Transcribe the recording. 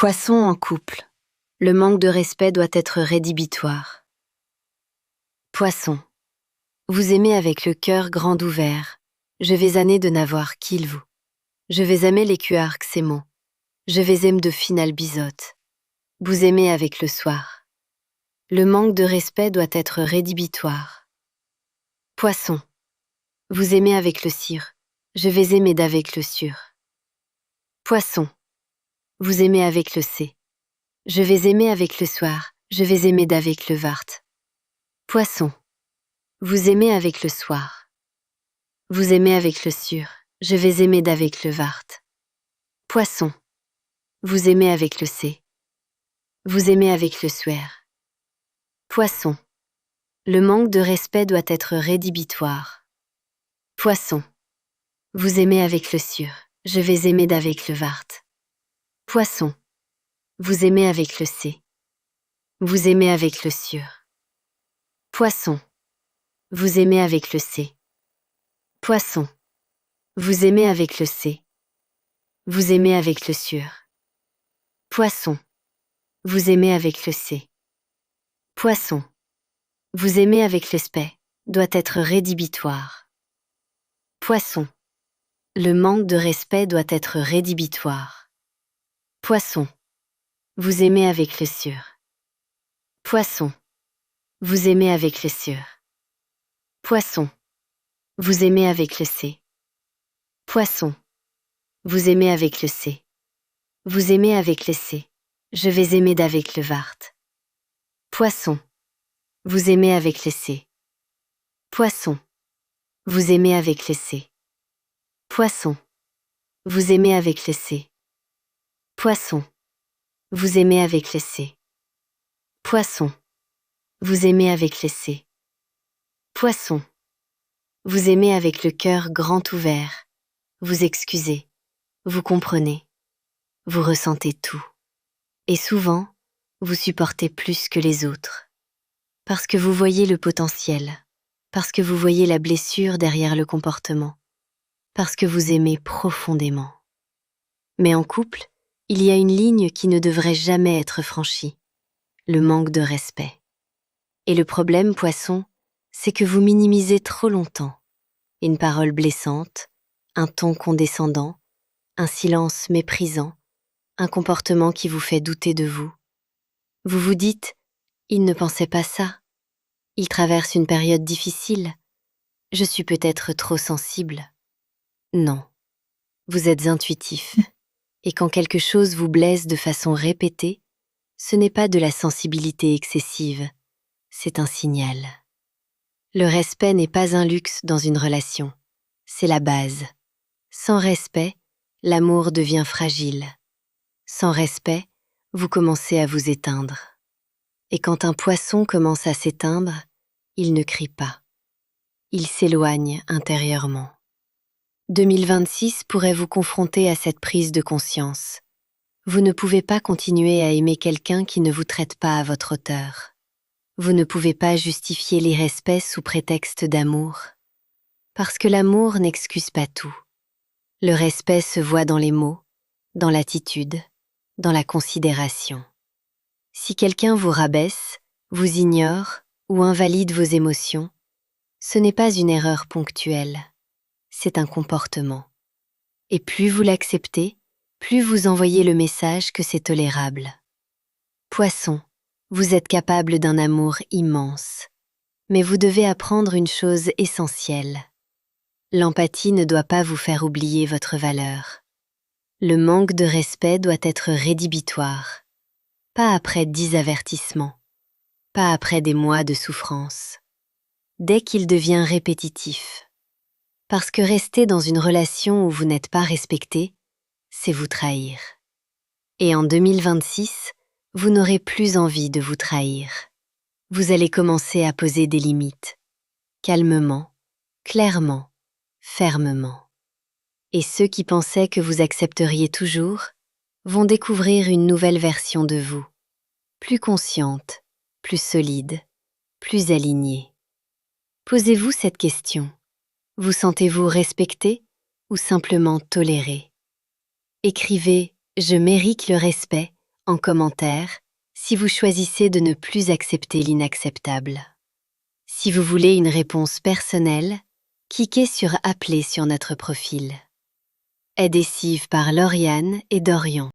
Poisson en couple. Le manque de respect doit être rédhibitoire. Poisson. Vous aimez avec le cœur grand ouvert. Je vais aimer de n'avoir qu'il vous. Je vais aimer les cuarks s'aimant. Je vais aimer de finale bisote. Vous aimez avec le soir. Le manque de respect doit être rédhibitoire. Poisson. Vous aimez avec le cire. Je vais aimer d'avec le sûr. Poisson. Vous aimez avec le C. Je vais aimer avec le soir. Je vais aimer d'avec le vart. Poisson. Vous aimez avec le soir. Vous aimez avec le sûr. Je vais aimer d'avec le vart. Poisson. Vous aimez avec le C. Vous aimez avec le suaire. Poisson. Le manque de respect doit être rédhibitoire. Poisson. Vous aimez avec le sûr. Je vais aimer d'avec le vart. Poisson. Vous aimez avec le C. Vous aimez avec le sûr. Poisson. Vous aimez avec le C. Poisson. Vous aimez avec le C. Vous aimez avec le sûr. Poisson. Vous aimez avec le C. Poisson. Vous aimez avec le spé, doit être rédhibitoire. Poisson. Le manque de respect doit être rédhibitoire. Poisson. Vous aimez avec le sûr. Poisson. Vous aimez avec le sûr. Poisson. Vous aimez avec le C. Poisson. Vous aimez avec le C. Vous aimez avec le C. Je vais aimer d'avec le vart. Poisson. Vous aimez avec le C. Poisson. Vous aimez avec le C. Poisson. Vous aimez avec le C. Poisson. Vous aimez avec le C. Poisson. Vous aimez avec le C. Poisson. Vous aimez avec le cœur grand ouvert. Vous excusez. Vous comprenez. Vous ressentez tout. Et souvent, vous supportez plus que les autres. Parce que vous voyez le potentiel. Parce que vous voyez la blessure derrière le comportement. Parce que vous aimez profondément. Mais en couple, il y a une ligne qui ne devrait jamais être franchie. Le manque de respect. Et le problème, poisson, c'est que vous minimisez trop longtemps. Une parole blessante, un ton condescendant, un silence méprisant, un comportement qui vous fait douter de vous. Vous vous dites, il ne pensait pas ça. Il traverse une période difficile. Je suis peut-être trop sensible. Non, vous êtes intuitif. Et quand quelque chose vous blesse de façon répétée, ce n'est pas de la sensibilité excessive, c'est un signal. Le respect n'est pas un luxe dans une relation, c'est la base. Sans respect, l'amour devient fragile. Sans respect, vous commencez à vous éteindre. Et quand un poisson commence à s'éteindre, il ne crie pas. Il s'éloigne intérieurement. 2026 pourrait vous confronter à cette prise de conscience. Vous ne pouvez pas continuer à aimer quelqu'un qui ne vous traite pas à votre hauteur. Vous ne pouvez pas justifier l'irrespect sous prétexte d'amour. Parce que l'amour n'excuse pas tout. Le respect se voit dans les mots, dans l'attitude, dans la considération. Si quelqu'un vous rabaisse, vous ignore ou invalide vos émotions, ce n'est pas une erreur ponctuelle, c'est un comportement. Et plus vous l'acceptez, plus vous envoyez le message que c'est tolérable. Poisson, vous êtes capable d'un amour immense, mais vous devez apprendre une chose essentielle. L'empathie ne doit pas vous faire oublier votre valeur. Le manque de respect doit être rédhibitoire, pas après 10 avertissements, pas après des mois de souffrance. Dès qu'il devient répétitif. Parce que rester dans une relation où vous n'êtes pas respecté, c'est vous trahir. Et en 2026, vous n'aurez plus envie de vous trahir. Vous allez commencer à poser des limites, calmement, clairement, fermement. Et ceux qui pensaient que vous accepteriez toujours vont découvrir une nouvelle version de vous, plus consciente, plus solide, plus alignée. Posez-vous cette question. Vous sentez-vous respecté ou simplement toléré? Écrivez « Je mérite le respect » en commentaire si vous choisissez de ne plus accepter l'inacceptable. Si vous voulez une réponse personnelle, cliquez sur Appeler sur notre profil. Aide et Cive par Lauriane et Dorian.